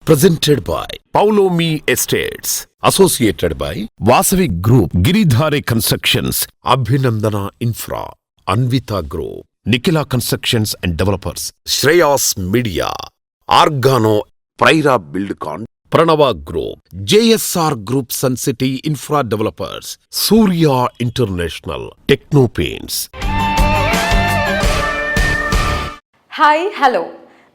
presented by Paulomi Estates, associated by Vasavi Group, Giridhare Constructions, Abhinandana Infra, Anvita Group, Nikila Constructions and Developers, Shreyas Media, Argano, Praira Buildcon, Pranava Group, JSR Group Sun City Infra Developers, Surya International, Techno Paints. Hi hello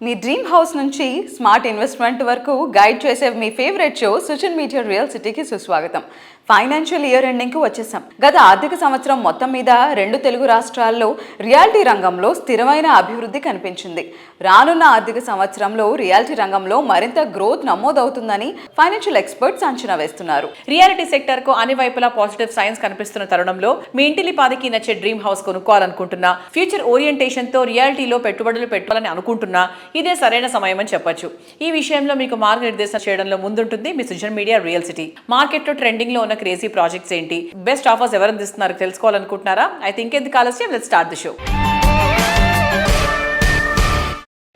మీ dream house నుంచి smart investment వరకు guide చేసే మీ favourite show Sujan media real సిటీకి సుస్వాగతం. Financial year ఎండింగ్కి వచ్చేసాం. గత ఆర్థిక సంవత్సరం మొత్తం మీద 2 తెలుగు రాష్ట్రాల్లో రియాలిటీ రంగంలో స్థిరమైన అభివృద్ధి కనిపించింది. రానున్న ఆర్థిక సంవత్సరంలో రియాలిటీ రంగంలో మరింత గ్రోత్ నమోదవుతుందని ఫైనాన్షియల్ ఎక్స్పర్ట్స్ అంచనా వేస్తున్నారు. రియాలిటీ సెక్టర్ కు అన్ని వైపులా పాజిటివ్ సైన్స్ కనిపిస్తున్న తరుణంలో మీ ఇంటిలి పాదికి నచ్చే డ్రీమ్ హౌస్ కొనుక్కోవాలనుకుంటున్నా, ఫ్యూచర్ ఓరియంటేషన్ తో రియాలిటీలో పెట్టుబడులు పెట్టాలని అనుకుంటున్నా ఇదే సరైన సమయం అని చెప్పొచ్చు. ఈ విషయంలో మీకు మార్గనిర్దేశం చేయడంలో ముందుంటుంది మీ Sujan media real city. Market లో ట్రెండింగ్ లో ఉన్న క్రేజీ ప్రాజెక్ట్స్ ఏంటి, బెస్ట్ ఆఫర్స్ ఎవరు అందిస్తున్నారు తెలుసుకోవాలనుకుంటున్నారా? అయితే ఇంకెందుకు ఆలస్యం, let's start the show.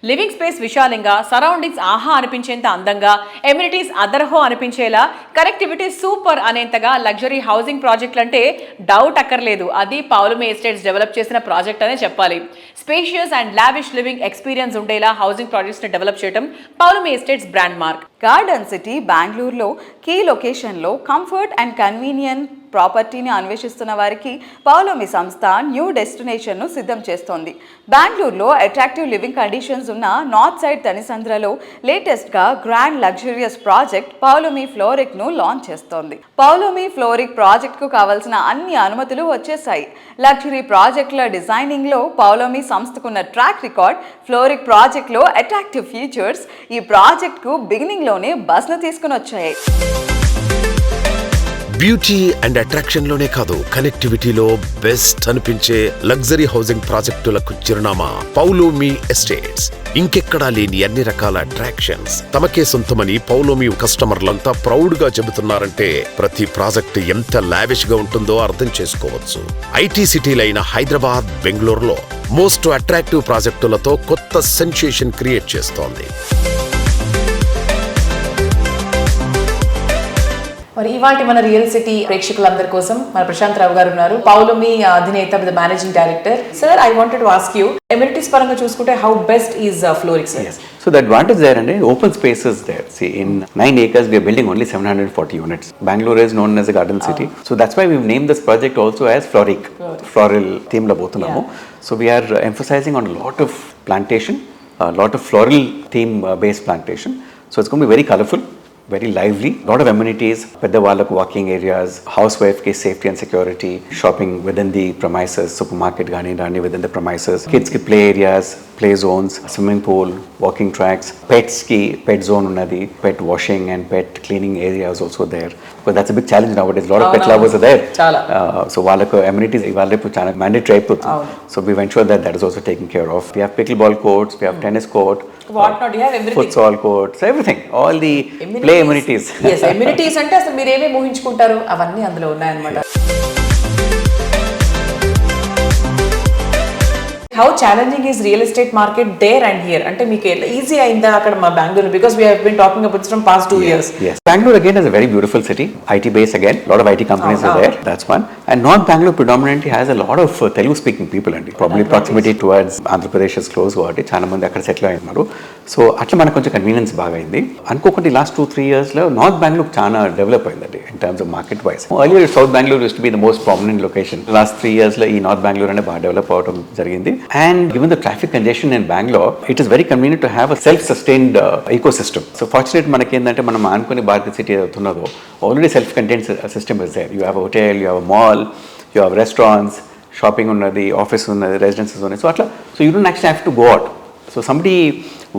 Living space విశాలంగా, సరౌండింగ్స్ ఆహా అనిపించేంత అందంగా, ఎమ్యూనిటీస్ అదర్హో అనిపించేలా, కనెక్టివిటీ సూపర్ అనేంతగా లగ్జరీ హౌసింగ్ ప్రాజెక్టులు అంటే డౌట్ అక్కర్లేదు, అది పౌలోమి ఎస్టేట్స్ డెవలప్ చేసిన ప్రాజెక్ట్ అనే చెప్పాలి. Spacious and lavish living experience ఉండేలా హౌసింగ్ ప్రాజెక్ట్స్ ని డెవలప్ చేయడం Paulomi estates brand mark. Garden city బెంగళూరులో కీ లొకేషన్లో కంఫర్ట్ అండ్ కన్వీనియంట్ ప్రాపర్టీని అన్వేషిస్తున్న వారికి పౌలోమి సంస్థ న్యూ డెస్టినేషన్ను సిద్ధం చేస్తోంది. బెంగళూరులో అట్రాక్టివ్ లివింగ్ కండిషన్స్ ఉన్న నార్త్ సైడ్ తనిసంద్రలో లేటెస్ట్గా గ్రాండ్ లగ్జరియస్ ప్రాజెక్ట్ పౌలోమి ఫ్లోరిక్ను లాంచ్ చేస్తోంది. పౌలోమి ఫ్లోరిక్ ప్రాజెక్ట్కు కావాల్సిన అన్ని అనుమతులు వచ్చేసాయి. లగ్జరీ ప్రాజెక్టుల డిజైనింగ్లో పౌలోమి సంస్థకున్న ట్రాక్ రికార్డ్, ఫ్లోరిక్ ప్రాజెక్ట్లో అట్రాక్టివ్ ఫీచర్స్ ఈ ప్రాజెక్ట్కు బిగినింగ్లోనే బస్ను తీసుకుని వచ్చాయి. బ్యూటీ అండ్ అట్రాక్షన్ లోనే కాదు, కనెక్టివిటీలో బెస్ట్ అనిపించే లగ్జరీ హౌసింగ్ ప్రాజెక్టులకు చిరునామా పౌలోమి ఎస్టేట్స్. ఇంకెక్కడా లేని అన్ని రకాల అట్రాక్షన్స్ తమకే సొంతమని పౌలోమి కస్టమర్లంతా ప్రౌడ్ గా చెబుతున్నారంటే ప్రతి ప్రాజెక్ట్ ఎంత లావిష్ గా ఉంటుందో అర్థం చేసుకోవచ్చు. ఐటీ సిటీలైన హైదరాబాద్, బెంగళూరులో మోస్ట్ అట్రాక్టివ్ ప్రాజెక్టులతో కొత్త సెన్సేషన్ క్రియేట్ చేస్తోంది. మరి ఇవాటి మన రియల్ సిటీ ప్రేక్షకులందరి కోసం మన ప్రశాంత్ రావు గారు ఉన్నారు, పౌలోమి అధినేత with managing director. Sir, I wanted to ask you, amenities పరంగా చూసుకుంటే how best is fluoric sir? So the advantage there and open spaces there. See, in 9 acres we are building only 740 units. Bangalore is known as a garden city. So that's why we've named this project also as Florik. Floral theme la bothunnamu. So we are emphasizing on a lot of plantation, a lot of floral theme based plantation. So it's going to be very colorful, very lively, lot of amenities, pedda vallaku walking areas, housewife ki safety and security, shopping within the premises, supermarket gaani within the premises, kids ki play areas, play zones, swimming pool, walking tracks, pets ki pet zone unnadi, pet washing and pet cleaning areas also there, because that's a big challenge nowadays. A lot of pet lovers are there. So vallaku amenities ivallepu chana mandatory ayipotundi. So we've ensured that that is also taken care of. We have pickleball courts, we have tennis court, what not, you have everything, futsal courts, everything, all the play amenities. Yes, amenities అంటే అసలు మీరు ఏమేమి ఊహించుకుంటారు అవన్నీ అందులో ఉన్నాయన్నమాట. How challenging is real estate market there and here? అంటే మీకు easy అయిందా అక్కడ మా Bengaluru? Because we have been talking about this from past 2 years. Yes. Bangalore again is a very beautiful city. IT base again. A lot of IT companies are there. That's one. And North Bangalore predominantly has a lot of Telugu speaking people and probably proximity towards Andhra Pradesh is close కాబట్టి చాలా మంది అక్కడ settle అయ్యారు. So అట్లా మనకు కొంచెం convenience బాగా అయింది. అనుకోకుండా లాస్ట్ 2-3 years లో నార్త్ బెంగళూరు చాలా డెవలప్ అయిందండి in terms of market wise. Earlier South Bangalore used to be the most prominent location. Last 3 years లో ఈ నార్త్ బెంగళూరు అనే బాగా డెవలప్ అవడం జరిగింది. And given the traffic congestion in Bangalore, it is very convenient to have a self-sustained ecosystem. So fortunate manaki endante manam ankoni Bharati city edunnado already self-contained system is there. You have a hotel, you have a mall, you have restaurants, shopping unnadi, office unnadi, residences unnadi. So atla, so you don't actually have to go out. So somebody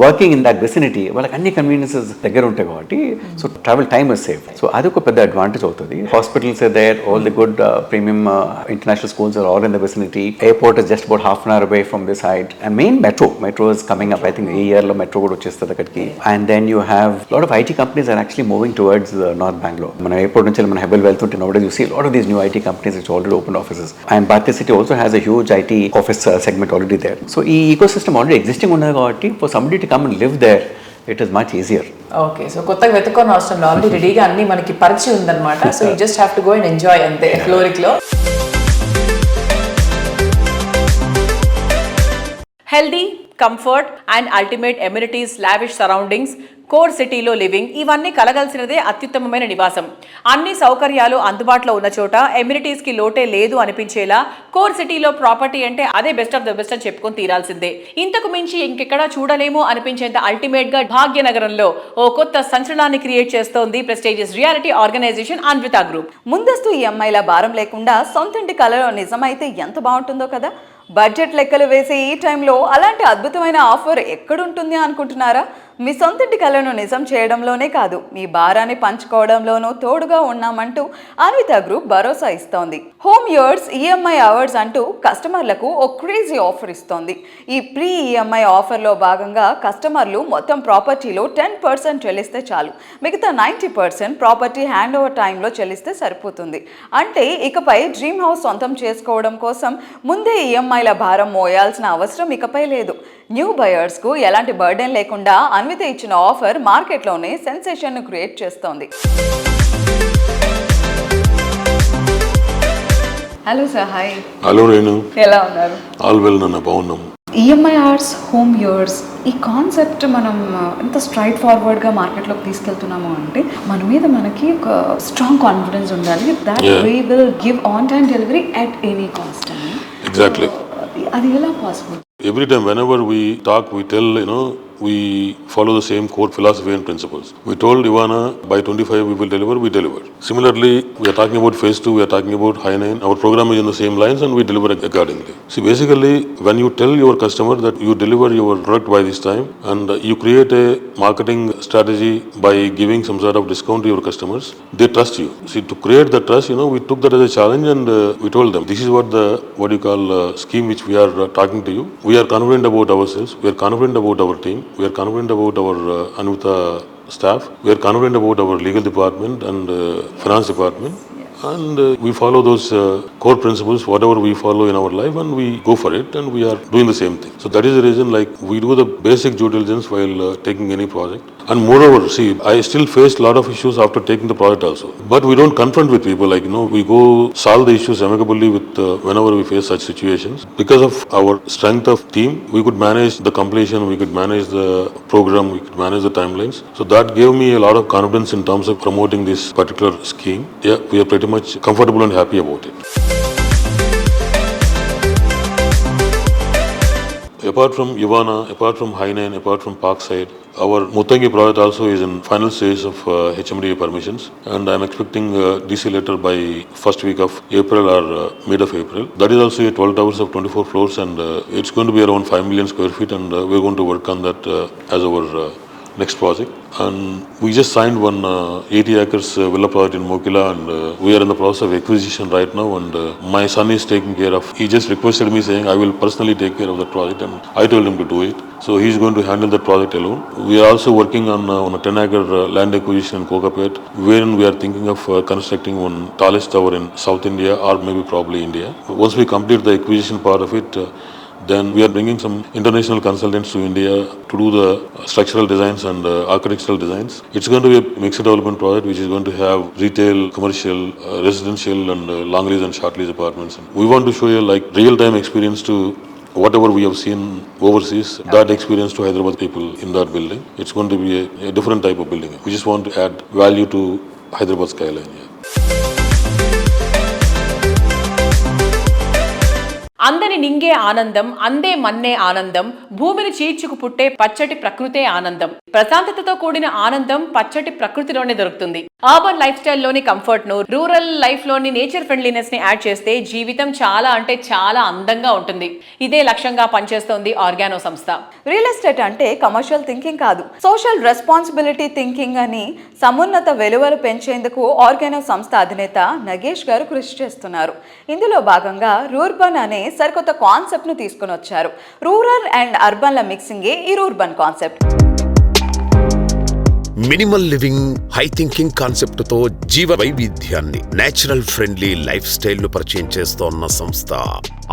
working in that vicinity వాళ్ళకి అన్ని conveniences దగ్గర ఉంటాయి కాబట్టి so travel time is safe. So అది ఒక పెద్ద advantage అవుతుంది. Hospitals are there, all the good premium international schools are all in the vicinity. Airport is just about half an hour away from this side. And main metro is coming up. I think ఈ year లో metro కూడా వచ్చేస్తుంది అక్కడికి. And then you have lot of IT companies are actually moving towards north Bengaluru. మన airport నుంచి మన హెబెల్ వెళ్తుంటే nowadays you see lot of these new IT companies which already open offices. And Bharatiya city also has a huge IT office segment already there. So ఈ ecosystem already existing ఉన్నది కాబట్టి for somebody to come and live there it is much easier. Okay, so కొత్తగా వెతుక్కొని అవసరం లేదు, already రెడీగా అన్ని మనకి పరిచయం ఉందన్నమాట. So you just have to go and enjoy అంతే ఫ్లోరిక్లో. Healthy, comfort and ultimate amenities, lavish surroundings, core సిటీలో లివింగ్, ఇవన్నీ కలగలిసినదే అత్యుత్తమమైన నివాసం. అన్ని సౌకర్యాలు అందుబాటులో ఉన్న చోట ఎమ్యూనిటీస్కి లోటే లేదు అనిపించేలా కోర్ సిటీలో ప్రాపర్టీ అంటే అదే బెస్ట్ ఆఫ్ ద బెస్ట్ అని చెప్పుకొని తీరాల్సిందే. ఇంతకు మించి ఇంకెక్కడా చూడలేమో అనిపించేంత అల్టిమేట్గా భాగ్యనగరంలో ఓ కొత్త సంచలనాన్ని క్రియేట్ చేస్తోంది prestigious realty organization Anvita group. ముందస్తు ఈఎంఐల భారం లేకుండా సొంతింటి కలలో నిజమైతే ఎంత బాగుంటుందో కదా. బడ్జెట్ లెక్కలు వేసే ఈ టైంలో అలాంటి అద్భుతమైన ఆఫర్ ఎక్కడుంటుంది అనుకుంటున్నారా? మీ సొంతింటి కలను నిజం చేయడంలోనే కాదు, మీ భారాన్ని పంచుకోవడంలోనూ తోడుగా ఉన్నామంటూ అన్విత గ్రూప్ భరోసా ఇస్తోంది. హోమ్ ఇయర్స్ ఈఎంఐ అవర్స్ అంటూ కస్టమర్లకు ఓ క్రేజీ ఆఫర్ ఇస్తోంది. ఈ ప్రీ ఈఎంఐ ఆఫర్లో భాగంగా కస్టమర్లు మొత్తం ప్రాపర్టీలో 10% చెల్లిస్తే చాలు, మిగతా 90% ప్రాపర్టీ హ్యాండ్ ఓవర్ టైంలో చెల్లిస్తే సరిపోతుంది. అంటే ఇకపై డ్రీమ్ హౌస్ సొంతం చేసుకోవడం కోసం ముందే ఈఎంఐల భారం మోయాల్సిన అవసరం ఇకపై లేదు. న్యూ బయర్స్కు ఎలాంటి బర్డెన్ లేకుండా అన్విత ఇచ్చిన ఆఫర్ మార్కెట్లోనే సెన్సేషన్ను క్రియేట్ చేస్తోంది. Hello sir, hi. Hello Renu, ఎలా ఉన్నారు? ఆల్ వెల్ నాన్న, బాగున్నాం. ఈఎంఐ అవర్స్, హోమ్ ఇయర్స్, ఈ కాన్సెప్ట్ మనం ఎంత స్ట్రైట్ ఫార్వర్డ్గా మార్కెట్లోకి తీసుకెళ్తున్నాము అంటే మన మీద మనకి ఒక స్ట్రాంగ్ కాన్ఫిడెన్స్ ఉండాలి that we will give on time delivery at any cost అని. ఎగ్జాక్ట్లీ. అది ఎలా possible? Every time, whenever we talk, we tell, we follow the same core philosophy and principles. We told Ivana by 25 we will deliver, we deliver. Similarly, we are talking about phase 2, we are talking about high 9. Our program is in the same lines and we deliver accordingly. See, basically, when you tell your customer that you deliver your product by this time and you create a marketing strategy by giving some sort of discount to your customers, they trust you. See, to create the trust, we took that as a challenge and we told them, this is what you call scheme which we are talking to you. We are confident about ourselves, we are confident about our team, we are confident about our Anvita staff, we are confident about our legal department and finance department, and we follow those core principles, whatever we follow in our life, and we go for it, and we are doing the same thing. So that is the reason, like, we do the basic due diligence while taking any project. And moreover, see, I still faced a lot of issues after taking the project also. But we don't confront with people, like, we go solve the issues amicably with whenever we face such situations. Because of our strength of team, we could manage the completion, we could manage the program, we could manage the timelines. So that gave me a lot of confidence in terms of promoting this particular scheme. Yeah, we are pretty much comfortable and happy about it. Apart from Ivana, apart from High 9, apart from Parkside, our Muttangi project also is in final stage of HMDA permissions, and I am expecting DC letter by first week of April or mid of April. That is also a 12 towers of 24 floors, and it's going to be around 5 million square feet, and we're going to work on that as our next project. And we just signed one 80 acres villa project in Mokila, and we are in the process of acquisition right now, and my son is taking care of. He just requested me saying I will personally take care of that project, and I told him to do it. So he's going to handle that project alone. We are also working on a 10-acre land acquisition in Kokapet, wherein we are thinking of constructing one tallest tower in South India or maybe probably India. Once we complete the acquisition part of it, then we are bringing some international consultants to India to do the structural designs and architectural designs. It's going to be a mixed development project which is going to have retail, commercial, residential and long lease and short lease apartments. We want to show you like real-time experience to whatever we have seen overseas, that experience to Hyderabad people in that building. It's going to be a different type of building. We just want to add value to Hyderabad skyline. Yeah. అందని నింగే ఆనందం, అందే మన్నే ఆనందం, భూమిని చీల్చుకు పుట్టే పచ్చటి ప్రకృతే ఆనందం. ప్రశాంతతతో కూడిన ఆనందం పచ్చటి ప్రకృతిలోనే దొరుకుతుంది. అర్బన్ లైఫ్ స్టైల్లోని కంఫర్ట్ ను, రూరల్ లైఫ్ లోని నేచర్ ఫ్రెండ్లీనెస్ ని యాడ్ చేస్తే జీవితం చాలా అంటే చాలా అందంగా ఉంటుంది. ఇదే లక్ష్యంగా పనిచేస్తోంది ఆర్గానో సంస్థ. రియల్ ఎస్టేట్ అంటే కమర్షియల్ థింకింగ్ కాదు, సోషల్ రెస్పాన్సిబిలిటీ థింకింగ్ అని సమున్నత విలువలు పెంచేందుకు ఆర్గానో సంస్థ అధినేత నగేష్ గారు కృషి చేస్తున్నారు. ఇందులో భాగంగా రూర్బన్ అనే సరికొత్త కాన్సెప్ట్ ను తీసుకుని వచ్చారు. రూరల్ అండ్ అర్బన్ల మిక్సింగే ఈ rurban concept. Minimal living, high thinking concept తో జీవ వైవిధ్యాన్ని, నేచురల్ ఫ్రెండ్లీ లైఫ్ స్టైల్ ను పరిచయం చేస్తోన్న సంస్థ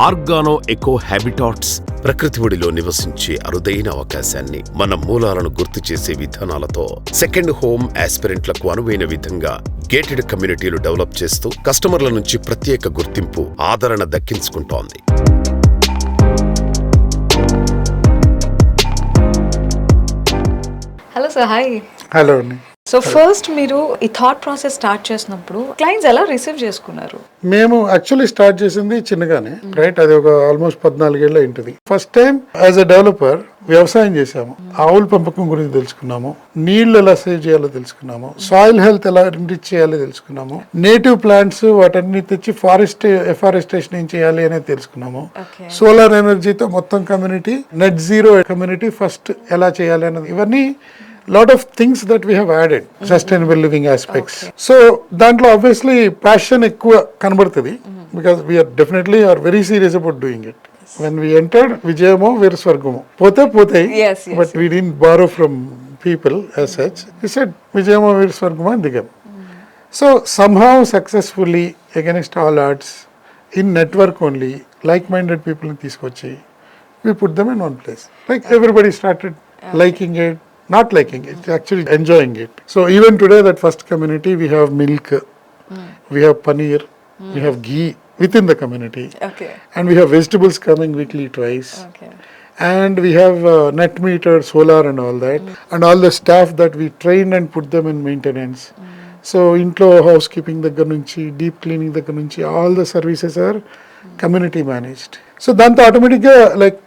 ఆర్గానో ఎకో హ్యాబిటాట్స్. ప్రకృతి ఒడిలో నివసించే అరుదైన అవకాశాన్ని, మన మూలాలను గుర్తు చేసే విధానాలతో సెకండ్ హోమ్ ఆస్పిరెంట్లకు అనువైన విధంగా గేటెడ్ కమ్యూనిటీలు డెవలప్ చేస్తూ కస్టమర్ల నుంచి ప్రత్యేక గుర్తింపు, ఆదరణ దక్కించుకుంటోంది. Hello sir, hi. హలో అండి. సో ఫస్ట్ మీరు ఈ థాట్ ప్రాసెస్ స్టార్ట్ చేసినప్పుడు క్లయింట్స్ ఎలా రిసీవ్ చేసుకున్నారు? మేము యాక్చువల్లీ స్టార్ట్ చేసింది చిన్నగానే, రైట్? అది ఒక ఆల్మోస్ట్ 14 ఏళ్ళ ఇంటిది. First time as a developer వ్యవసాయం చేసాము. ఆవుల పెంపకం గురించి తెలుసుకున్నాము, నీళ్లు ఎలా సేవ్ చేయాలో తెలుసుకున్నాము, సాయిల్ హెల్త్ ఎలా ఎంరిచ్ చేయాలో తెలుసుకున్నాము, నేటివ్ ప్లాంట్స్ వాటన్ని తెచ్చి ఎఫారెస్టేషన్ ఏం చేయాలి అనేది తెలుసుకున్నాము. సోలార్ ఎనర్జీతో మొత్తం community, net zero community first ఎలా చేయాలి అనేది, ఇవన్నీ lot of things that we have added, sustainable living aspects. So దాంట్లో obviously passion ఎక్కువ కనబడుతుంది, because we are very serious about doing it. When we entered, విజయమో వీర స్వర్గమో, పోతాయి, but we didn't borrow from people as such. We said విజయమో వీర స్వర్గమో అని దిగాం. So somehow successfully against all odds, in network only, like-minded people ని తీసుకొచ్చి we put them in one place. Like everybody started liking it, not liking it, actually enjoying it. So even today, that first community, we have milk, we have paneer, we have ghee within the community, and we have vegetables coming weekly twice, and we have net meter, solar and all that, and all the staff that we train and put them in maintenance. So intlo housekeeping దగ్గర నుంచి, deep cleaning దగ్గర నుంచి, all the services are community managed. So దాంతో automatically like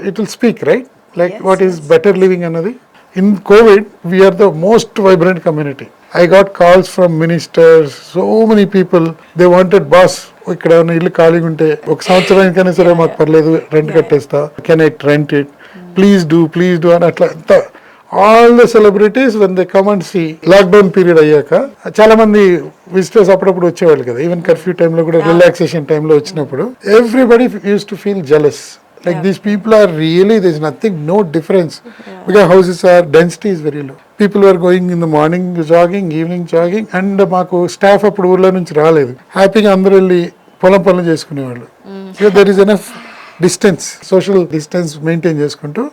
it will speak, right? Like what is better living another. In COVID, we are the most vibrant community. I got calls from ministers, so many people. They wanted, boss, ఇక్కడ ఇల్లు ఖాళీగా ఉంటే ఒక సంవత్సరానికైనా సరే మాకు పర్లేదు, rent కట్టేస్తా, can I rent it, please do అని అట్లా. All the celebrities when they come and see, lockdown period అయ్యాక చాలా మంది విజిటర్స్ అప్పుడప్పుడు వచ్చేవాళ్ళు కదా, ఈవెన్ కర్ఫ్యూ టైంలో కూడా, రిలాక్సేషన్ టైంలో వచ్చినప్పుడు everybody use to feel jealous. Like these people are really, there's nothing, no difference, because houses are, density is very low. People were going in the morning jogging, evening jogging, and మాకు staff అప్పుడు ఊర్లో నుంచి రాలేదు, హ్యాపీగా అందరూ వెళ్ళి పొలం పనులు చేసుకునేవాళ్ళు. So there is enough distance, social distance maintain చేసుకుంటూ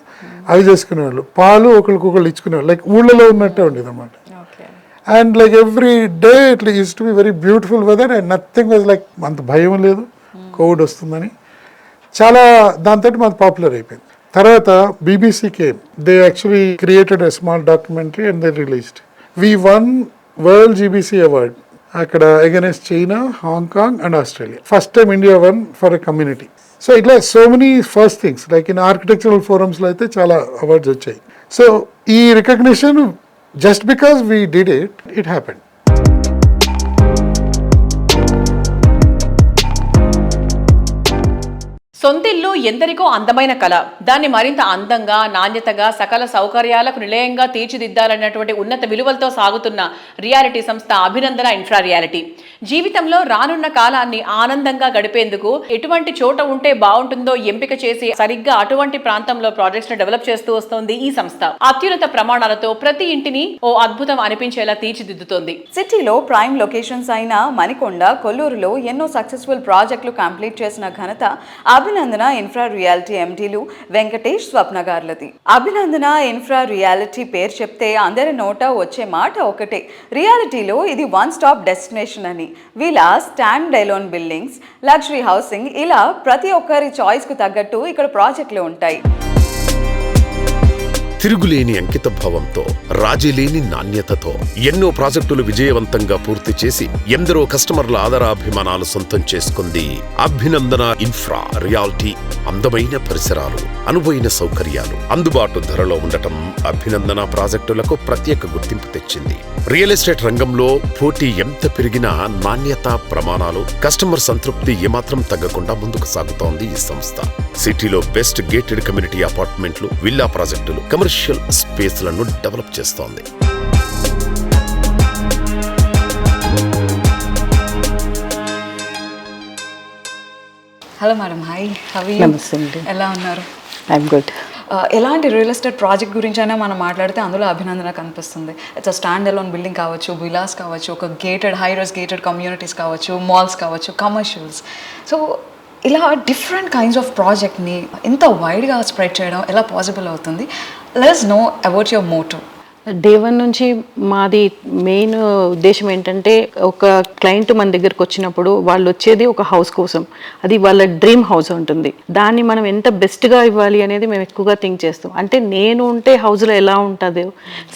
అవి చేసుకునేవాళ్ళు. పాలు ఒకరికొకళ్ళు ఇచ్చుకునేవాళ్ళు, లైక్ ఊళ్ళలో ఉన్నట్టే ఉండేది అన్నమాట. And like every day it use to be very beautiful weather, and nothing was like, అంత భయం లేదు కోవిడ్ వస్తుందని. చాలా దాంతో మాది పాపులర్ అయిపోయింది. తర్వాత BBC came, they actually created a small documentary and they released. We won world GBC award అక్కడ against China, Hong Kong and Australia. First time India won for a community. So ఇట్లా so many first things, like in architectural ఫోరమ్స్లో అయితే చాలా awards వచ్చాయి. So ఈ recognition just because we did it, it happened. సొంతిల్లు ఎందరికో అందమైన కళ. దాన్ని మరింత అందంగా, నాణ్యతగా, సకల సౌకర్యాలకు నిలయంగా తీర్చిదిద్దాలన్నటువంటి ఉన్నత విలువలతో సాగుతున్న రియాలిటీ సంస్థ అభినందన ఇన్ఫ్రా రియాలిటీ. జీవితంలో రానున్న కాలాన్ని ఆనందంగా గడిపేందుకు ఎటువంటి చోట ఉంటే బాగుంటుందో ఎంపిక చేసి సరిగ్గా అటువంటి ప్రాంతంలో ప్రాజెక్ట్స్ ను డెవలప్ చేస్తూ వస్తోంది ఈ సంస్థ. అత్యున్నత ప్రమాణాలతో ప్రతి ఇంటిని ఓ అద్భుతం అనిపించేలా తీర్చిదిద్దుతోంది. సిటీలో ప్రైమ్ లొకేషన్స్ అయిన మణికొండ, కొల్లూరులో ఎన్నో సక్సెస్ఫుల్ ప్రాజెక్టులు కంప్లీట్ చేసిన ఘనత అభినందన ఇన్ఫ్రా రియాలిటీ ఎండీలు వెంకటేష్, స్వప్న గార్లది. అభినందన ఇన్ఫ్రా రియాలిటీ పేరు చెప్తే అందరి నోట వచ్చే మాట ఒకటే, రియాలిటీలో ఇది వన్ స్టాప్ డెస్టినేషన్ అని. Vilas, stand alone buildings, luxury housing, ఇలా ప్రతి ఒక్కరి చాయిస్కు తగ్గట్టు ఇక్కడ ప్రాజెక్టులు ఉంటాయి. తిరుగులేని అంకిత భావంతో, రాజీలేని నాణ్యతతో ఎన్నో ప్రాజెక్టులు విజయవంతంగా పూర్తి చేసి ఎందరో కస్టమర్ల ఆదరాభిమానాలు సొంతం చేసుకుంది అభినందన ఇన్ఫ్రా రియాలిటీ. అందమైన పరిసరాలు, అనువైన సౌకర్యాలు, అందుబాటు ధరలో ఉండటం అభినందన ప్రాజెక్టులకు ప్రత్యేక గుర్తింపు తెచ్చింది. రియల్ ఎస్టేట్ రంగంలో పోటీ ఎంత పెరిగినా నాణ్యత, ప్రమాణాలు, కస్టమర్ సంతృప్తి ఏమాత్రం తగ్గకుండా ముందుకు సాగుతోంది ఈ సంస్థ. సిటీలో బెస్ట్ గేటెడ్ కమ్యూనిటీ అపార్ట్మెంట్లు, విల్లా ప్రాజెక్టులు, కమర్షియల్ స్పేస్లను డెవలప్ చేస్తోంది. Hello madam, hi. నమస్తే అండి. ఎలా ఉన్నారు? I'm good. ఎలాంటి రియల్ ఎస్టేట్ ప్రాజెక్ట్ గురించి అయినా మనం మాట్లాడితే అందులో అభినందన కనిపిస్తుంది. ఇట్స్ స్టాండ్ అలోన్ బిల్డింగ్ కావచ్చు, విలాస్ కావచ్చు, ఒక గేటెడ్ హైరైజ్ గేటెడ్ కమ్యూనిటీస్ కావచ్చు, మాల్స్ కావచ్చు, కమర్షియల్స్. సో ఇలా డిఫరెంట్ కైండ్స్ ఆఫ్ ప్రాజెక్ట్ని ఇంత వైడ్గా స్ప్రెడ్ చేయడం ఎలా పాసిబుల్ అవుతుంది? Let's know about your Moto. Day 1 నుంచి మాది మెయిన్ ఉద్దేశం ఏంటంటే, ఒక క్లయింట్ మన దగ్గరకు వచ్చినప్పుడు వాళ్ళు వచ్చేది ఒక హౌస్ కోసం, అది వాళ్ళ డ్రీమ్ హౌస్ ఉంటుంది. దాన్ని మనం ఎంత బెస్ట్గా ఇవ్వాలి అనేది మేము ఎక్కువగా థింక్ చేస్తాం. అంటే నేను ఉంటే హౌస్లో ఎలా ఉంటుందో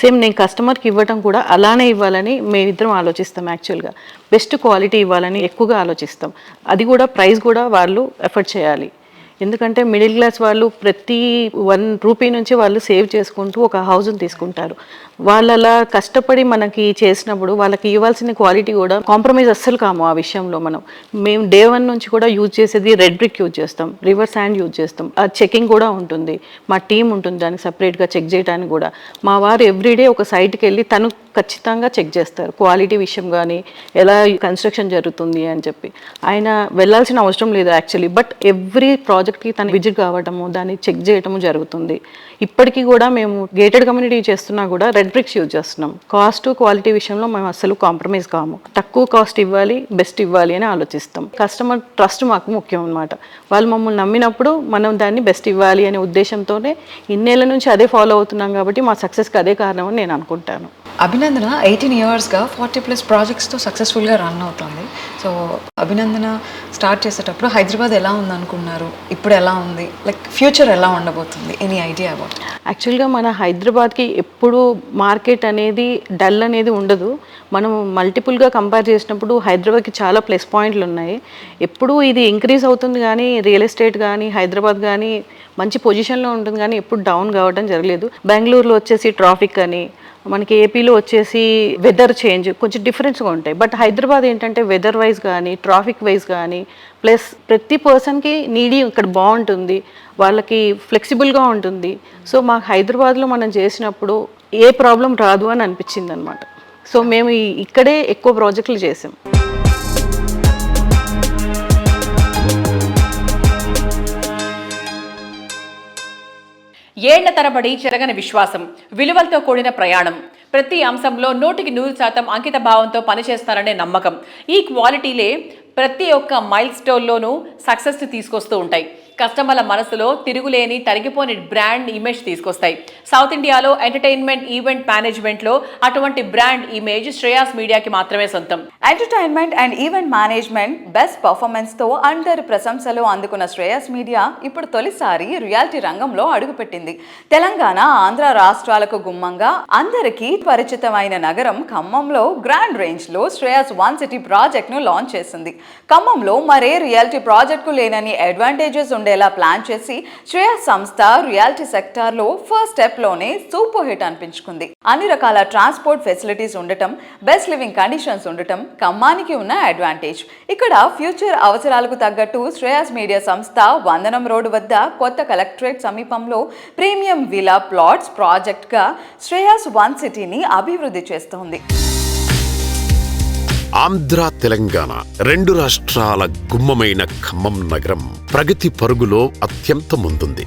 సేమ్ నేను కస్టమర్కి ఇవ్వడం కూడా అలానే ఇవ్వాలని మేమిద్దరం ఆలోచిస్తాం. యాక్చువల్గా బెస్ట్ క్వాలిటీ ఇవ్వాలని ఎక్కువగా ఆలోచిస్తాం. అది కూడా ప్రైస్ కూడా వాళ్ళు ఎఫర్ట్ చేయాలి. ఎందుకంటే మిడిల్ క్లాస్ వాళ్ళు ప్రతి 1 రూపీ నుంచి వాళ్ళు సేవ్ చేసుకుంటూ ఒక హౌస్ని తీసుకుంటారు. వాళ్ళు అలా కష్టపడి మనకి చేసినప్పుడు వాళ్ళకి ఇవ్వాల్సిన క్వాలిటీ కూడా కాంప్రమైజ్ అస్సలు కాము. ఆ విషయంలో మేము డే 1 నుంచి కూడా యూజ్ చేసేది రెడ్ బ్రిక్ యూజ్ చేస్తాం, రివర్ శాండ్ యూజ్ చేస్తాం. ఆ చెకింగ్ కూడా ఉంటుంది, మా టీం ఉంటుంది దానికి సపరేట్గా చెక్ చేయడానికి కూడా. మా వారు ఎవ్రీడే ఒక సైట్కి వెళ్ళి తను ఖచ్చితంగా చెక్ చేస్తారు క్వాలిటీ విషయం కానీ, ఎలా కన్స్ట్రక్షన్ జరుగుతుంది అని చెప్పి. ఆయన వెళ్ళాల్సిన అవసరం లేదు యాక్చువల్లీ, బట్ ఎవ్రీ ప్రాజెక్ట్కి తను విజిట్ కావటము, దాన్ని చెక్ చేయటము జరుగుతుంది. ఇప్పటికీ కూడా మేము గేటెడ్ కమ్యూనిటీ చేస్తున్నా కూడా రెడ్ బ్రిక్స్ యూజ్ చేస్తున్నాం. కాస్ట్ క్వాలిటీ విషయంలో మేము అస్సలు కాంప్రమైజ్ కాము. తక్కువ కాస్ట్ ఇవ్వాలి, బెస్ట్ ఇవ్వాలి అని ఆలోచిస్తాం. కస్టమర్ ట్రస్ట్ మాకు ముఖ్యం అన్నమాట. వాళ్ళు మమ్మల్ని నమ్మినప్పుడు మనం దాన్ని బెస్ట్ ఇవ్వాలి అనే ఉద్దేశంతోనే ఇన్నేళ్ల నుంచి అదే ఫాలో అవుతున్నాం కాబట్టి మా సక్సెస్కి అదే కారణం అని నేను అనుకుంటాను. అభినందన 18 ఇయర్స్గా 40+ ప్రాజెక్ట్స్తో సక్సెస్ఫుల్గా రన్ అవుతుంది. సో అభినందన స్టార్ట్ చేసేటప్పుడు హైదరాబాద్ ఎలా ఉంది అనుకున్నారు, ఇప్పుడు ఎలా ఉంది, లైక్ ఫ్యూచర్ ఎలా ఉండబోతుంది, ఎనీ ఐడియా అబౌట్? యాక్చువల్గా మన హైదరాబాద్కి ఎప్పుడు మార్కెట్ అనేది డల్ అనేది ఉండదు. మనం మల్టిపుల్గా కంపేర్ చేసినప్పుడు హైదరాబాద్కి చాలా ప్లస్ పాయింట్లు ఉన్నాయి. ఎప్పుడు ఇది ఇంక్రీజ్ అవుతుంది కానీ రియల్ ఎస్టేట్ కానీ హైదరాబాద్ కానీ మంచి పొజిషన్లో ఉంటుంది కానీ ఎప్పుడు డౌన్ కావడం జరగలేదు. బెంగళూరులో వచ్చేసి ట్రాఫిక్ అని, మనకి ఏపీలో వచ్చేసి వెదర్ చేంజ్ కొంచెం డిఫరెన్స్గా ఉంటాయి. బట్ హైదరాబాద్ ఏంటంటే వెదర్ వైజ్ కానీ ట్రాఫిక్ వైజ్ కానీ ప్లస్ ప్రతి పర్సన్కి నీడీ ఇక్కడ బాగుంటుంది, వాళ్ళకి ఫ్లెక్సిబుల్గా ఉంటుంది. సో మాకు హైదరాబాద్లో మనం చేసినప్పుడు ఏ ప్రాబ్లం రాదు అని అనిపించింది అనమాట. సో మేము ఇక్కడే ఎక్కువ ప్రాజెక్టులు చేసాం. ఏళ్ల తరబడి చెరగని విశ్వాసం, విలువలతో కూడిన ప్రయాణం, ప్రతి అంశంలో 100% అంకిత భావంతో పనిచేస్తారనే నమ్మకం, ఈ క్వాలిటీలే ప్రతి ఒక్క మైల్ స్టోన్లోనూ సక్సెస్ తీసుకొస్తూ ఉంటాయి. కస్టమర్ల మనసులో తిరుగులేని తరిగిపోని బ్రాండ్ ఇమేజ్ తీసుకొస్తాయి. సౌత్ ఇండియాలో ఎంటర్టైన్మెంట్ ఈవెంట్ మేనేజ్మెంట్లో అటువంటి బ్రాండ్ ఇమేజ్ శ్రేయాస్ మీడియాకి మాత్రమే సొంతం. Entertainment and event management best పర్ఫార్మెన్స్తో అందరి ప్రశంసలు అందుకున్న శ్రేయాస్ మీడియా ఇప్పుడు తొలిసారి రియాలిటీ రంగంలో అడుగుపెట్టింది. తెలంగాణ, ఆంధ్ర రాష్ట్రాలకు గుమ్మంగా అందరికీ పరిచితమైన నగరం ఖమ్మంలో గ్రాండ్ రేంజ్లో శ్రేయాస్ 1 సిటీ ప్రాజెక్ట్ను లాంచ్ చేసింది. ఖమ్మంలో మరే రియాలిటీ ప్రాజెక్టు లేనని అడ్వాంటేజెస్ ఉండేలా ప్లాన్ చేసి శ్రేయాస్ సంస్థ రియాలిటీ సెక్టార్లో ఫస్ట్ స్టెప్లోనే సూపర్ హిట్ అనిపించుకుంది. అన్ని రకాల ట్రాన్స్పోర్ట్ ఫెసిలిటీస్ ఉండటం, బెస్ట్ లివింగ్ కండిషన్స్ ఉండటం ఖమ్మానికి ఉన్న అడ్వాంటేజ్. ఇక్కడ ఫ్యూచర్ అవసరాలకు తగ్గట్టు శ్రేయాస్ మీడియా సంస్థ వందనం రోడ్డు వద్ద కొత్త కలెక్టరేట్ సమీపంలో ప్రీమియం విలా ప్లాట్స్ ప్రాజెక్ట్గా శ్రేయాస్ 1 సిటీని అభివృద్ధి చేస్తోంది. ఆంధ్ర, తెలంగాణ 2 రాష్ట్రాల గుమ్మమైన ఖమ్మం నగరం ప్రగతి పరుగులో అత్యంత ముందుంది.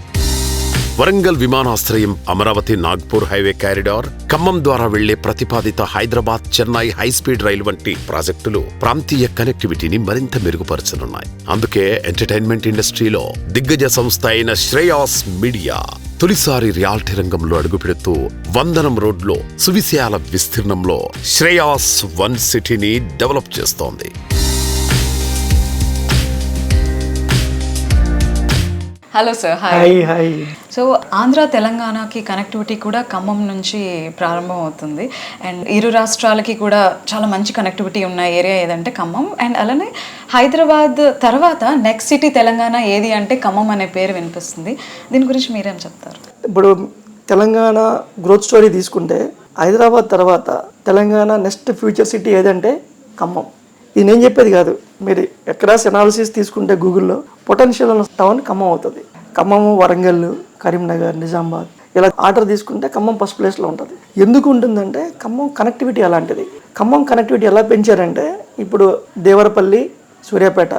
వరంగల్ విమానాశ్రయం, అమరావతి నాగ్పూర్ హైవే కారిడార్, ఖమ్మం ద్వారా వెళ్లే ప్రతిపాదిత హైదరాబాద్ చెన్నై హైస్పీడ్ రైలు వంటి ప్రాజెక్టులు ప్రాంతీయ కనెక్టివిటీని మరింత మెరుగుపరచనున్నాయి. అందుకే ఎంటర్టైన్మెంట్ ఇండస్ట్రీలో దిగ్గజ సంస్థ అయిన శ్రేయాస్ మీడియా తొలిసారి రియాలిటీ రంగంలో అడుగుపెడుతూ వందనం రోడ్లో సువిశాల విస్తీర్ణంలో శ్రేయాస్ 1 సిటీని డెవలప్ చేస్తోంది. Hello sir. Hi. So Andhra తెలంగాణకి కనెక్టివిటీ కూడా ఖమ్మం నుంచి ప్రారంభం అవుతుంది. అండ్ ఇరు రాష్ట్రాలకి కూడా చాలా మంచి కనెక్టివిటీ ఉన్న ఏరియా ఏదంటే ఖమ్మం. అండ్ అలానే హైదరాబాద్ తర్వాత నెక్స్ట్ సిటీ తెలంగాణ ఏది అంటే ఖమ్మం అనే పేరు వినిపిస్తుంది. దీని గురించి మీరేం చెప్తారు? ఇప్పుడు తెలంగాణ గ్రోత్ స్టోరీ తీసుకుంటే హైదరాబాద్ తర్వాత తెలంగాణ నెక్స్ట్ ఫ్యూచర్ సిటీ ఏదంటే ఖమ్మం. ఇది నేను చెప్పేది కాదు, మీరు ఎక్రాస్ అనాలిసిస్ తీసుకుంటే గూగుల్లో పొటెన్షియల్ ఉన్న టౌన్ ఖమ్మం అవుతుంది. ఖమ్మము, వరంగల్, కరీంనగర్, నిజామాబాద్ ఇలా ఆర్డర్ తీసుకుంటే ఖమ్మం ఫస్ట్ ప్లేస్లో ఉంటుంది. ఎందుకు ఉంటుందంటే ఖమ్మం కనెక్టివిటీ అలాంటిది. ఖమ్మం కనెక్టివిటీ ఎలా పెంచారంటే ఇప్పుడు దేవరపల్లి, సూర్యాపేట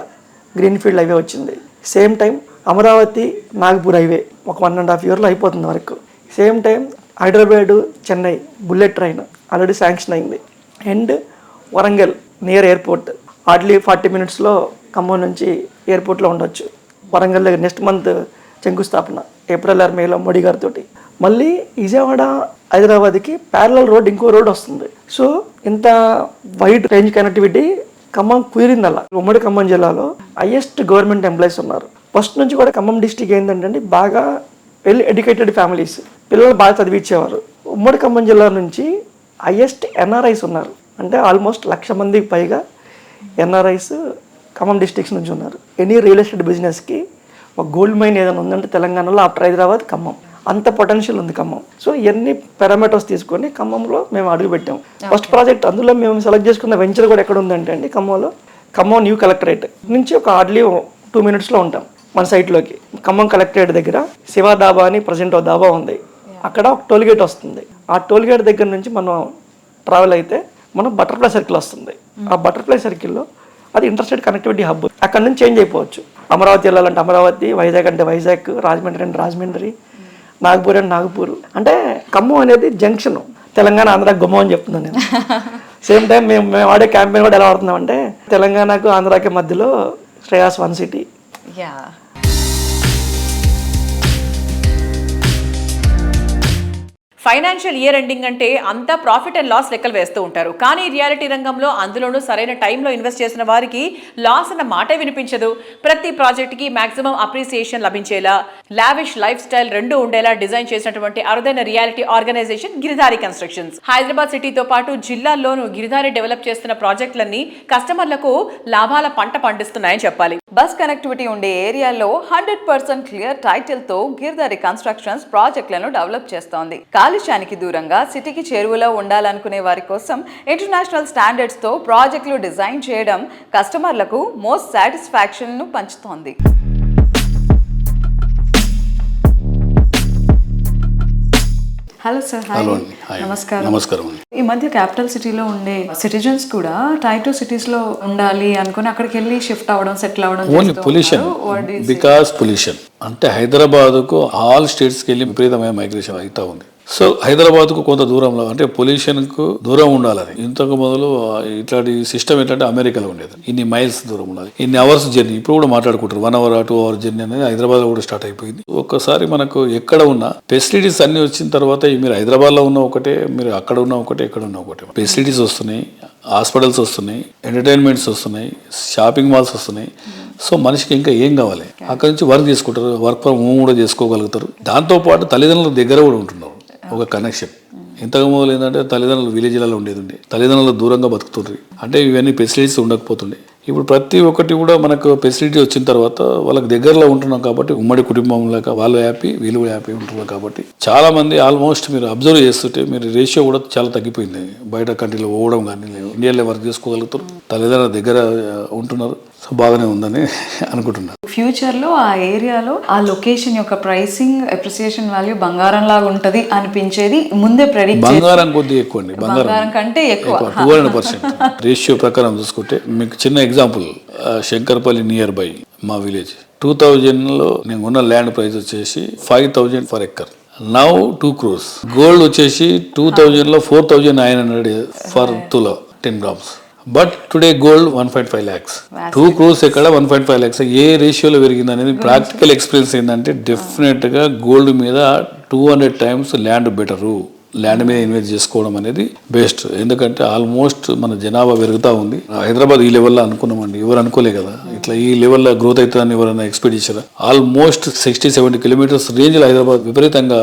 గ్రీన్ఫీల్డ్ హైవే వచ్చింది. Same time Amaravati Nagpur highway ఒక 1.5 yearలో అయిపోతుంది వరకు. Same time Hyderabad Chennai bullet train already sanction అయింది. And Warangal near airport hardly 40 minutesలో ఖమ్మం నుంచి ఎయిర్పోర్ట్లో ఉండొచ్చు. వరంగల్ దగ్గర నెక్స్ట్ మంత్ శంకుస్థాపన April or May మోడీ గారితో. మళ్ళీ విజయవాడ హైదరాబాద్కి ప్యారలల్ రోడ్ ఇంకో రోడ్ వస్తుంది. సో ఇంత వైడ్ రేంజ్ కనెక్టివిటీ ఖమ్మం కుదిరింది. అలా ఉమ్మడి ఖమ్మం జిల్లాలో హైయెస్ట్ గవర్నమెంట్ ఎంప్లాయీస్ ఉన్నారు. ఫస్ట్ నుంచి కూడా ఖమ్మం డిస్టిక్ ఏంటంటే బాగా వెల్ ఎడ్యుకేటెడ్ ఫ్యామిలీస్, పిల్లలు బాగా చదివించేవారు. ఉమ్మడి ఖమ్మం జిల్లా నుంచి హైయెస్ట్ ఎన్ఆర్ఐస్ ఉన్నారు. అంటే ఆల్మోస్ట్ 1,00,000 మందికి పైగా ఎన్ఆర్ఐస్ ఖమ్మం డిస్ట్రిక్ట్స్ నుంచి ఉన్నారు. ఎనీ రియల్ ఎస్టేట్ బిజినెస్కి ఒక గోల్డ్ మైన్ ఏదైనా ఉందంటే తెలంగాణలో ఆఫ్టర్ హైదరాబాద్ ఖమ్మం. అంత పొటెన్షియల్ ఉంది ఖమ్మం. సో ఇవన్నీ పారామీటర్స్ తీసుకొని ఖమ్మంలో మేము అడుగుపెట్టాం. ఫస్ట్ ప్రాజెక్ట్ అందులో మేము సెలెక్ట్ చేసుకున్న వెంచర్ కూడా ఎక్కడ ఉందంటే అండి ఖమ్మంలో, ఖమ్మం న్యూ కలెక్టరేట్ నుంచి ఒక హార్డ్లీ 2 minutesలో ఉంటాం మన సైట్లోకి. ఖమ్మం కలెక్టరేట్ దగ్గర శివ దాబా అని ప్రజెంట్ ఒక దాబా ఉంది. అక్కడ ఒక టోల్గేట్ వస్తుంది. ఆ టోల్గేట్ దగ్గర నుంచి మనం ట్రావెల్ అయితే మనం బటర్ఫ్లై సర్కిల్ వస్తుంది. ఆ బటర్ఫ్లై సర్కిల్లో అది ఇంటర్స్టేట్ కనెక్టివిటీ హబ్. అక్కడ నుంచి చేంజ్ అయిపోవచ్చు. అమరావతి వెళ్ళాలంటే అమరావతి, వైజాగ్ అంటే వైజాగ్, రాజమండ్రి అంటే రాజమండ్రి, నాగపూర్ అంటే నాగపూర్. అంటే ఖమ్మం అనేది జంక్షన్. తెలంగాణ ఆంధ్ర గుమ్మం అని చెప్తున్నాను నేను. సేమ్ టైం మేము ఆడే క్యాంపెయిన్ కూడా ఎలా ఆడుతున్నామంటే తెలంగాణకు ఆంధ్రాకి మధ్యలో Shreyas one city. Financial year ending అంటే అంతా ప్రాఫిట్ అండ్ లాస్ లెక్కలు వేస్తూ ఉంటారు. కానీ రియాలిటీ రంగంలో అందులోనూ సరైన టైంలో ఇన్వెస్ట్ చేసిన వారికి లాస్ అన్న మాటే వినిపించదు. ప్రతి ప్రాజెక్ట్కి మాక్సిమం అప్రిసియేషన్ లభించేలా, లావిష్ లైఫ్ స్టైల్ రెండు ఉండేలా డిజైన్ చేసినటువంటి అరుదైన realty organization Giridhari constructions. Hyderabad సిటీతో పాటు జిల్లాల్లోనూ గిరిధారి డెవలప్ చేస్తున్న ప్రాజెక్టులన్నీ కస్టమర్లకు లాభాల పంట పండిస్తున్నాయని చెప్పాలి. బస్ కనెక్టివిటీ ఉండే ఏరియాలో 100% క్లియర్ టైటిల్తో గిరిధారి కన్స్ట్రక్షన్స్ ప్రాజెక్టులను డెవలప్ చేస్తోంది. కాలుష్యానికి దూరంగా సిటీకి చేరువలో ఉండాలనుకునే వారి కోసం ఇంటర్నేషనల్ స్టాండర్డ్స్తో ప్రాజెక్టులు డిజైన్ చేయడం కస్టమర్లకు మోస్ట్ సాటిస్ఫాక్షన్ను పంచుతోంది. Hello sir. హలో అండి. హాయ్. నమస్కారం అండి. ఈ మధ్య క్యాపిటల్ సిటీలో ఉండే సిటిజన్స్ కూడా టైర్ 2 cities లో ఉండాలి అనుకుని అక్కడికి వెళ్ళి షిఫ్ట్ అవ్వడం, సెటిల్ అవ్వడం. ఓన్లీ పొల్యూషన్, బికాస్ పొల్యూషన్ అంటే హైదరాబాద్కు ఆల్ స్టేట్స్కి వెళ్ళి విపరీతమైన మైగ్రేషన్ అవుతా ఉంది. సో హైదరాబాద్కు కొంత దూరంలో అంటే పొల్యూషన్కు దూరం ఉండాలని ఇంతకు మొదలు ఇట్లాంటి సిస్టమ్ ఏంటంటే అమెరికాలో ఉండేది. ఇన్ని మైల్స్ దూరం ఉండాలి, ఇన్ని అవర్స్ జర్నీ. ఇప్పుడు కూడా మాట్లాడుకుంటారు 1 hour 2 hour జర్నీ అనేది హైదరాబాద్లో కూడా స్టార్ట్ అయిపోయింది. ఒక్కసారి మనకు ఎక్కడ ఉన్నా ఫెసిలిటీస్ అన్ని వచ్చిన తర్వాత మీరు హైదరాబాద్లో ఉన్న ఒకటే, మీరు అక్కడ ఉన్న ఒకటే, ఇక్కడ ఉన్న ఒకటే. ఫెసిలిటీస్ వస్తున్నాయి, హాస్పిటల్స్ వస్తున్నాయి, ఎంటర్టైన్మెంట్స్ వస్తున్నాయి, షాపింగ్ మాల్స్ వస్తున్నాయి. సో మనిషికి ఇంకా ఏం కావాలి? అక్కడ నుంచి వర్క్ చేసుకుంటారు, వర్క్ ఫ్రమ్ హోమ్ కూడా చేసుకోగలుగుతారు. దాంతోపాటు తల్లిదండ్రుల దగ్గర కూడా ఉంటున్నారు, ఒక కనెక్షన్. ఇంతకు మొదలు ఏంటంటే తల్లిదండ్రులు విలేజ్లలో ఉండేది, తల్లిదండ్రులు దూరంగా బతుకుతుండ్రి. అంటే ఇవన్నీ ఫెసిలిటీస్ ఉండకపోతుండే. ఇప్పుడు ప్రతి ఒక్కటి కూడా మనకు ఫెసిలిటీ వచ్చిన తర్వాత వాళ్ళకి దగ్గరలో ఉంటున్నాం కాబట్టి ఉమ్మడి కుటుంబంలో వాళ్ళు హ్యాపీ, వీళ్ళు హ్యాపీ ఉంటున్నారు కాబట్టి చాలా మంది ఆల్మోస్ట్ మీరు అబ్జర్వ్ చేస్తుంటే మీరు రేషియో కూడా చాలా తగ్గిపోయింది. బయట కంట్రీలో పోవడం కానీ ఇండియాలో వర్క్ చేసుకోగలుగుతారు, తల్లిదండ్రుల దగ్గర ఉంటున్నారు. సో బాగానే ఉందని అనుకుంటున్నాను. ఫ్యూచర్లో ఆ ఏరియాలో ఆ లొకేషన్ యొక్క ప్రైసింగ్, అప్రిసియేషన్ వాల్యూ బంగారం లాగా ఉంటది అనిపించేది ముందే ప్రెడిక్ట్. బంగారం కొద్దిగా ఎక్కువ అండి, బంగారం కంటే ఎక్కువ 200% రేషియో ప్రకారం చూసుకుంటే. మీకు చిన్న ఎగ్జాంపుల్, శంకర్పల్లి నియర్ బై మా విలేజ్ 2000లో నేను ఉన్న ల్యాండ్ ప్రైస్ వచ్చేసి 5,000 per acre. Now 2 crores. Gold వచ్చేసి 2000లో 4,900 for తులా 10 grams. But today gold 1.5 lakhs. 2 crores ఎక్కడ 1.5 lakhs. ఏ రేషియోలో పెరిగింది అనేది ప్రాక్టికల్ ఎక్స్పీరియన్స్ ఏంటంటే డెఫినెట్గా గోల్డ్ మీద 200 times ల్యాండ్ బెటరు. ల్యాండ్ మీద ఇన్వెస్ట్ చేసుకోవడం అనేది బెస్ట్. ఎందుకంటే ఆల్మోస్ట్ మన జనాభా పెరుగుతూ ఉంది. హైదరాబాద్ ఈ లెవెల్లో అనుకున్నామండి, ఎవరు అనుకోలే కదా ఇట్లా ఈ లెవెల్లో గ్రోత్ అవుతుందని ఎవరైనా ఎక్స్పెక్ట్ చేశారా? ఆల్మోస్ట్ 60-70 kilometers రేంజ్లో హైదరాబాద్ విపరీతంగా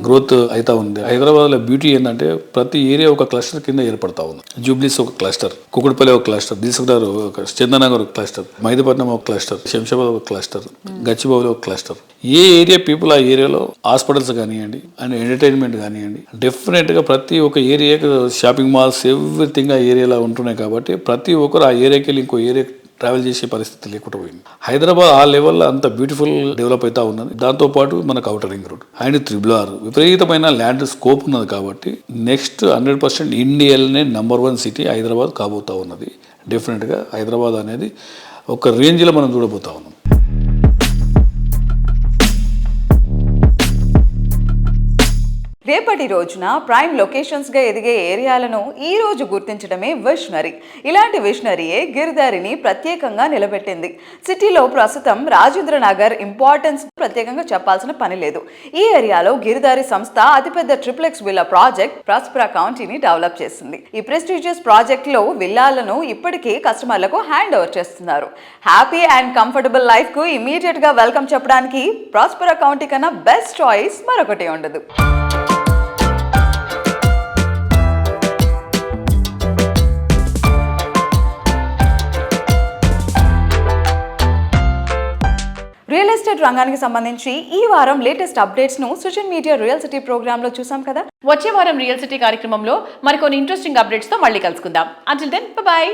గ్రోత్ అవుతా ఉంది. హైదరాబాద్లో బ్యూటీ ఏంటంటే ప్రతి ఏరియా ఒక క్లస్టర్ కింద ఏర్పడతా ఉంది. జూబ్లీస్ ఒక క్లస్టర్, కుకుడుపల్లి ఒక క్లస్టర్, దిల్సుఖ్నగర్ ఒక, చందనగర్ ఒక క్లస్టర్, మైదపట్నం ఒక క్లస్టర్, శంషాబాద్ ఒక క్లస్టర్, గచ్చిబౌలి ఒక క్లస్టర్. ఏ ఏరియా పీపుల్ ఆ ఏరియాలో హాస్పిటల్స్ కానివ్వండి అండ్ ఎంటర్టైన్మెంట్ కానివ్వండి, డెఫినెట్గా ప్రతి ఒక్క ఏరియాకి షాపింగ్ మాల్స్ ఎవ్రీథింగ్ ఆ ఏరియాలో ఉంటున్నాయి. కాబట్టి ప్రతి ఒక్కరు ఆ ఏరియాకి వెళ్ళి ఇంకో ఏరియా ట్రావెల్ చేసే పరిస్థితి లేకుండా పోయింది. హైదరాబాద్ ఆ లెవెల్లో అంత బ్యూటిఫుల్ డెవలప్ అవుతా ఉన్నది. దాంతోపాటు మనకు outer ring road and 3R విపరీతమైన ల్యాండ్ స్కోప్ ఉన్నది. కాబట్టి నెక్స్ట్ 100% ఇండియాలోనే #1 సిటీ హైదరాబాద్ కాబోతా ఉన్నది. డెఫినెట్గా హైదరాబాద్ అనేది ఒక రేంజ్లో మనం చూడబోతా ఉన్నాం. రేపటి రోజున ప్రైమ్ లొకేషన్స్గా ఎదిగే ఏరియాలను ఈ రోజు గుర్తించడమే విషనరీ. ఇలాంటి విషనరీయే గిరిదారిని ప్రత్యేకంగా నిలబెట్టింది. సిటీలో ప్రస్తుతం రాజేంద్ర నగర్ ఇంపార్టెన్స్ ప్రత్యేకంగా చెప్పాల్సిన పని లేదు. ఈ ఏరియాలో గిరిదారి సంస్థ అతిపెద్ద ట్రిప్లెక్స్ విల్లా ప్రాజెక్ట్ ప్రాస్పెరా కౌంటీని డెవలప్ చేసింది. ఈ ప్రెస్టీజియస్ ప్రాజెక్ట్ లో విల్లాలను ఇప్పటికే కస్టమర్లకు హ్యాండ్ ఓవర్ చేస్తున్నారు. హ్యాపీ అండ్ కంఫర్టబుల్ లైఫ్ కు ఇమీడియట్ గా వెల్కమ్ చెప్పడానికి ప్రాస్పెరా కౌంటీ కన్నా బెస్ట్ చాయిస్ మరొకటి ఉండదు. రియల్ ఎస్టేట్ రంగానికి సంబంధించి ఈ వారం లేటెస్ట్ అప్డేట్స్ ను social media real city program లో చూసాం కదా. వచ్చే వారం రియల్ సిటీ కార్యక్రమంలో మరికొన్ని ఇంట్రెస్టింగ్ అప్డేట్స్ తో మళ్ళీ కలుసుకుందాం. Until then by.